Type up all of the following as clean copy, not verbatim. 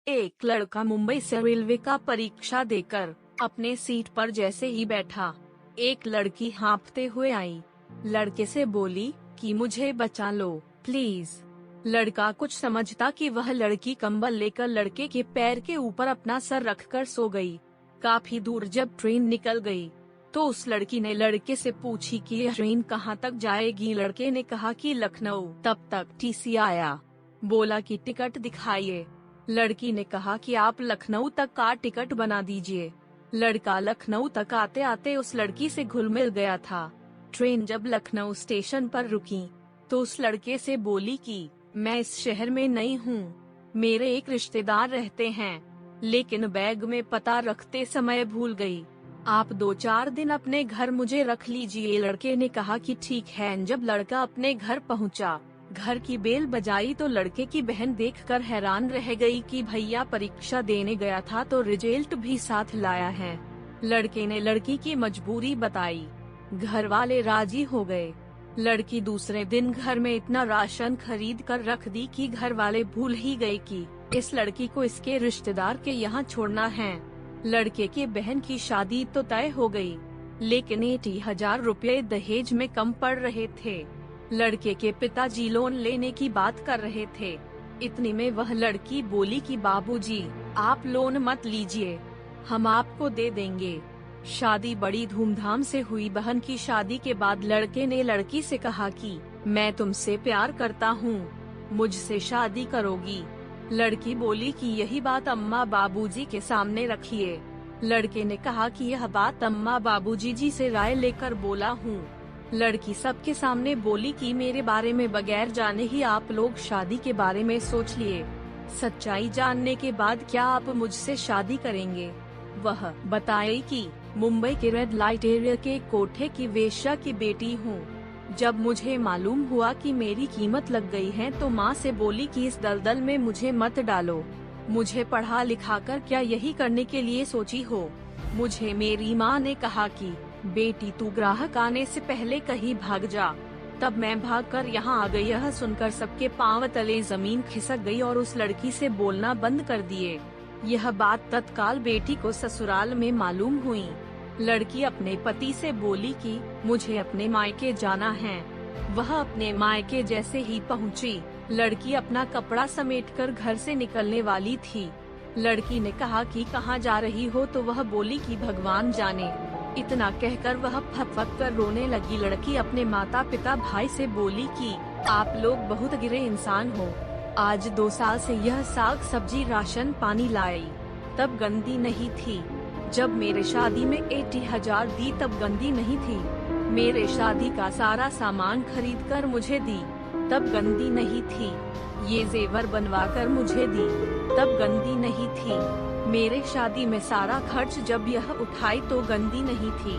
एक लड़का मुंबई से रेलवे का परीक्षा देकर अपने सीट पर जैसे ही बैठा, एक लड़की हाँफते हुए आई। लड़के से बोली कि मुझे बचा लो प्लीज। लड़का कुछ समझता कि वह लड़की कंबल लेकर लड़के के पैर के ऊपर अपना सर रखकर सो गई। काफी दूर जब ट्रेन निकल गई तो उस लड़की ने लड़के से पूछी कि यह ट्रेन कहाँ तक जाएगी। लड़के ने कहा कि लखनऊ। तब तक टीसी आया, बोला कि टिकट दिखाइए। लड़की ने कहा कि आप लखनऊ तक का टिकट बना दीजिए। लड़का लखनऊ तक आते आते उस लड़की से घुल मिल गया था। ट्रेन जब लखनऊ स्टेशन पर रुकी तो उस लड़के से बोली कि मैं इस शहर में नई हूँ, मेरे एक रिश्तेदार रहते हैं, लेकिन बैग में पता रखते समय भूल गई। आप 2-4 दिन अपने घर मुझे रख लीजिए। लड़के ने कहा कि ठीक है। जब लड़का अपने घर पहुँचा, घर की बेल बजाई तो लड़के की बहन देखकर हैरान रह गई कि भैया परीक्षा देने गया था तो रिजल्ट भी साथ लाया है। लड़के ने लड़की की मजबूरी बताई, घर वाले राजी हो गए। लड़की दूसरे दिन घर में इतना राशन खरीद कर रख दी कि घर वाले भूल ही गए कि इस लड़की को इसके रिश्तेदार के यहाँ छोड़ना है। लड़के की बहन की शादी तो तय हो गई, लेकिन 80,000 रुपए दहेज में कम पड़ रहे थे। लड़के के पिताजी लोन लेने की बात कर रहे थे। इतनी में वह लड़की बोली कि बाबूजी, आप लोन मत लीजिए, हम आपको दे देंगे। शादी बड़ी धूमधाम से हुई। बहन की शादी के बाद लड़के ने लड़की से कहा कि मैं तुमसे प्यार करता हूँ, मुझसे शादी करोगी? लड़की बोली कि यही बात अम्मा बाबूजी के सामने रखिए। लड़के ने कहा कि यह बात अम्मा बाबूजी जी से राय लेकर बोला हूँ। लड़की सबके सामने बोली कि मेरे बारे में बगैर जाने ही आप लोग शादी के बारे में सोच लिए। सच्चाई जानने के बाद क्या आप मुझसे शादी करेंगे? वह बताई कि मुंबई के रेड लाइट एरिया के कोठे की वेश्या की बेटी हूँ। जब मुझे मालूम हुआ कि मेरी कीमत लग गई है तो माँ से बोली कि इस दलदल में मुझे मत डालो। मुझे पढ़ा लिखा कर क्या यही करने के लिए सोची हो? मुझे मेरी माँ ने कहा कि बेटी तू ग्राहक आने से पहले कहीं भाग जा। तब मैं भागकर यहाँ आ गई। यह सुनकर सबके पांव तले जमीन खिसक गई और उस लड़की से बोलना बंद कर दिए। यह बात तत्काल बेटी को ससुराल में मालूम हुई। लड़की अपने पति से बोली कि मुझे अपने मायके जाना है। वह अपने मायके जैसे ही पहुँची, लड़की अपना कपड़ा समेटकर घर से निकलने वाली थी। लड़की ने कहा कि कहाँ जा रही हो तो वह बोली कि भगवान जाने। इतना कहकर वह फट-फट कर रोने लगी। लड़की अपने माता पिता भाई से बोली कि आप लोग बहुत गिरे इंसान हो। आज 2 साल से यह साग सब्जी राशन पानी लाई, तब गंदी नहीं थी। जब मेरे शादी में 80,000 दी तब गंदी नहीं थी। मेरे शादी का सारा सामान खरीद कर मुझे दी, तब गंदी नहीं थी। ये जेवर बनवा कर मुझे दी, तब गंदी नहीं थी। मेरे शादी में सारा खर्च जब यह उठाई तो गंदी नहीं थी।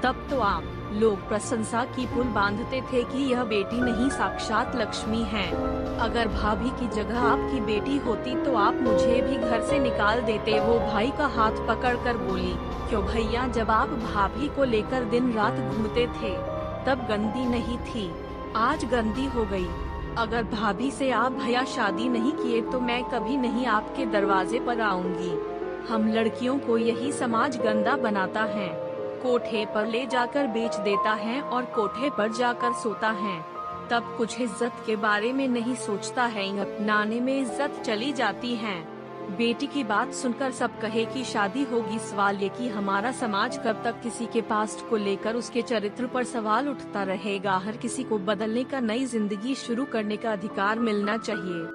तब तो आप लोग प्रशंसा की पुल बांधते थे कि यह बेटी नहीं साक्षात लक्ष्मी है। अगर भाभी की जगह आपकी बेटी होती तो आप मुझे भी घर से निकाल देते। वो भाई का हाथ पकड़कर बोली, क्यों भैया, जब आप भाभी को लेकर दिन रात घूमते थे तब गंदी नहीं थी, आज गंदी हो गई। अगर भाभी से आप भैया शादी नहीं किए तो मैं कभी नहीं आपके दरवाजे पर आऊंगी। हम लड़कियों को यही समाज गंदा बनाता है, कोठे पर ले जाकर बेच देता है और कोठे पर जाकर सोता है। तब कुछ इज्जत के बारे में नहीं सोचता है, अपनाने में इज्जत चली जाती है। बेटी की बात सुनकर सब कहे कि शादी होगी। सवाल ये कि हमारा समाज कब तक किसी के पास्ट को लेकर उसके चरित्र पर सवाल उठता रहेगा। हर किसी को बदलने का, नई जिंदगी शुरू करने का अधिकार मिलना चाहिए।